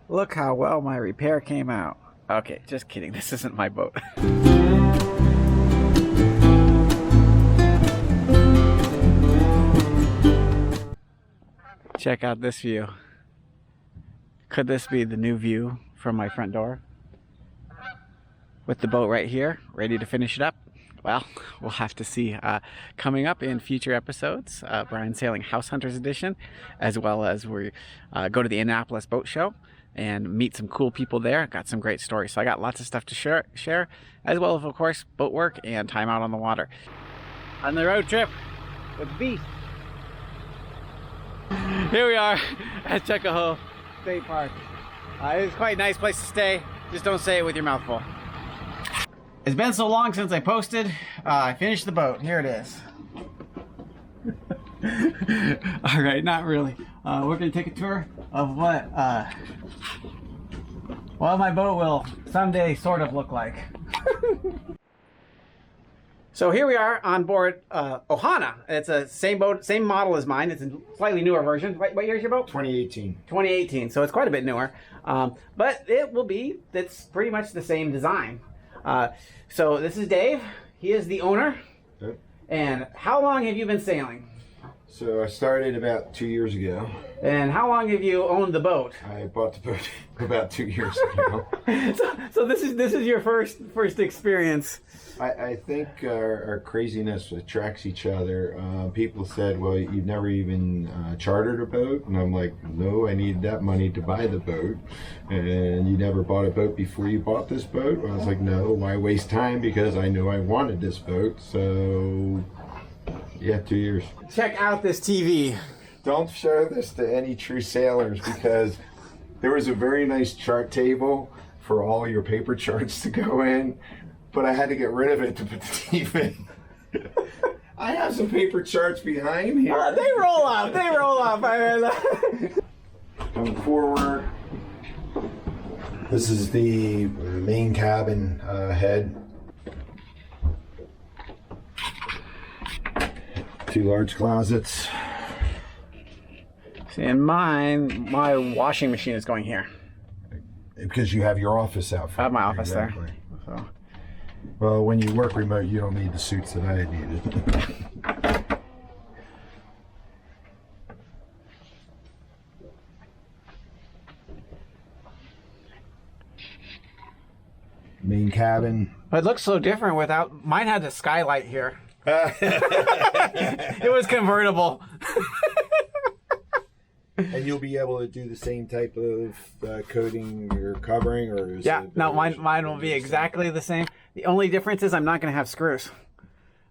Look how well my repair came out. Okay, just kidding. This isn't my boat. Check out this view. Could this be the new view from my front door? With the boat right here, ready to finish it up? Well, we'll have to see. Coming up in future episodes, Bryan Sailing House Hunters Edition, as well as we go to the Annapolis Boat Show and meet some cool people there. Got some great stories. So I got lots of stuff to share, as well as, of course, boat work and time out on the water. On the road trip with the Beast. Here we are at Tuckahoe State Park. It's quite a nice place to stay. Just don't say it with your mouth full. It's been so long since I posted. I finished the boat. Here it is. All right, not really. We're gonna take a tour of what my boat will someday sort of look like. So here we are on board Ohana. It's a same boat, same model as mine. It's a slightly newer version. What year is your boat? 2018. 2018. So it's quite a bit newer, but it's pretty much the same design. So this is Dave. He is the owner. Yep. And how long have you been sailing? So I started about 2 years ago. And how long have you owned the boat? I bought the boat about 2 years ago. so this is your first experience. I think our craziness attracts each other. People said, well, you've never even chartered a boat. And I'm like, no, I need that money to buy the boat. And you never bought a boat before you bought this boat? I was like, no, why waste time? Because I knew I wanted this boat. So, yeah, 2 years. Check out this TV. Don't show this to any true sailors because there was a very nice chart table for all your paper charts to go in. But I had to get rid of it to put the TV in. I have some paper charts behind here. They roll up. They roll up. Coming forward. This is the main cabin head. 2 large closets. See, in mine, my washing machine is going here. Because you have your office out front. I have my office exactly. there. So. Well, when you work remote, you don't need the suits that I had needed. Main cabin. It looks so different without. Mine had a skylight here. It was convertible. And you'll be able to do the same type of coating or covering, or is yeah, it no, mine will be exactly the same. The only difference is I'm not going to have screws.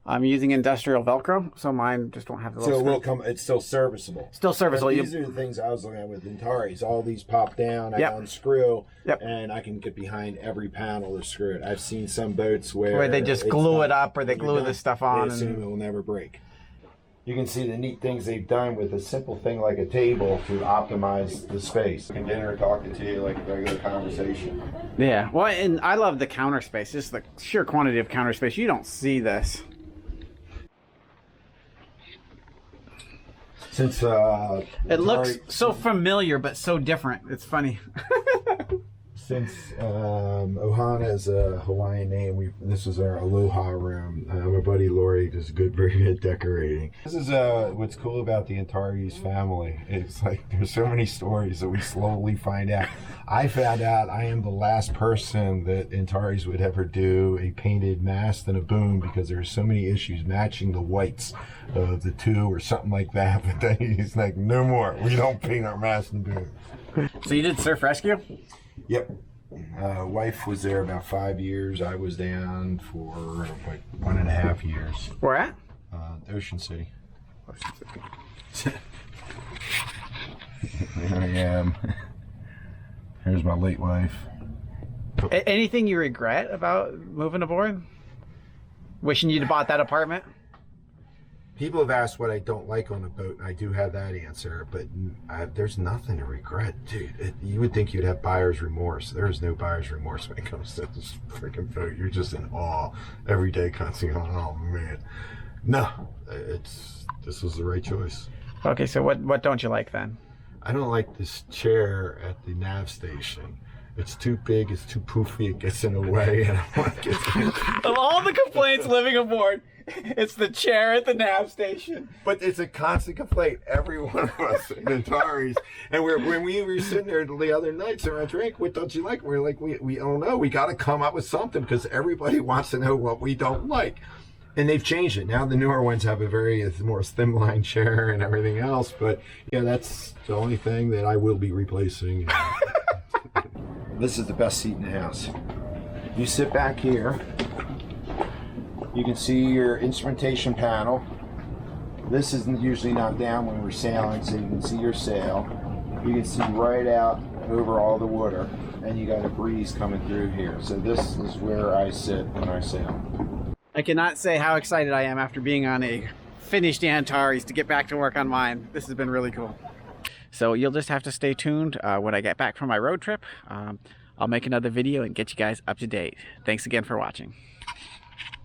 I'm using industrial Velcro, so mine just won't have the little So it will screws. come. It's still serviceable. Still serviceable. But these are the things I was looking at with Antares. All these pop down. I Yep. unscrew, Yep. and I can get behind every panel to screw it. I've seen some boats where they just it's glue not- it up, or they glue the stuff on. They assume it will never break. You can see the neat things they've done with a simple thing like a table to optimize the space. I'm dinner talking to you like a regular conversation. Yeah, well, and I love the counter space. Just the sheer quantity of counter space. You don't see this. Since It looks so familiar, but so different. It's funny. Since Ohana is a Hawaiian name, this is our Aloha room. My buddy Lori does very good decorating. This is what's cool about the Antares family. It's like there's so many stories that we slowly find out. I found out I am the last person that Antares would ever do a painted mast and a boom because there's so many issues matching the whites of the two or something like that. But then he's like, no more. We don't paint our mast and boom. So you did surf rescue? Yep. Wife was there about 5 years. I was down for like 1.5 years. Where at? Ocean City. There I am. Here's my late wife. Anything you regret about moving aboard? Wishing you'd bought that apartment? People have asked what I don't like on a boat, and I do have that answer, but there's nothing to regret, dude. You would think you'd have buyer's remorse. There is no buyer's remorse when it comes to this freaking boat. You're just in awe every day, constantly going, oh man. No, this was the right choice. Okay, so what don't you like then? I don't like this chair at the nav station. It's too big, it's too poofy, it gets in the way, and I want to get Of all the complaints living aboard, it's the chair at the nav station. But it's a constant complaint. Every one of us in Antares, and when we were sitting there the other night, saying, "I drink. What don't you like?" We're like, we don't know. We got to come up with something because everybody wants to know what we don't like. And they've changed it. Now the newer ones have a more slimline chair and everything else. But yeah, that's the only thing that I will be replacing. This is the best seat in the house. You sit back here. You can see your instrumentation panel. This is usually not down when we're sailing, so you can see your sail. You can see right out over all the water, and you got a breeze coming through here. So this is where I sit when I sail. I cannot say how excited I am after being on a finished Antares to get back to work on mine. This has been really cool. So you'll just have to stay tuned when I get back from my road trip. I'll make another video and get you guys up to date. Thanks again for watching.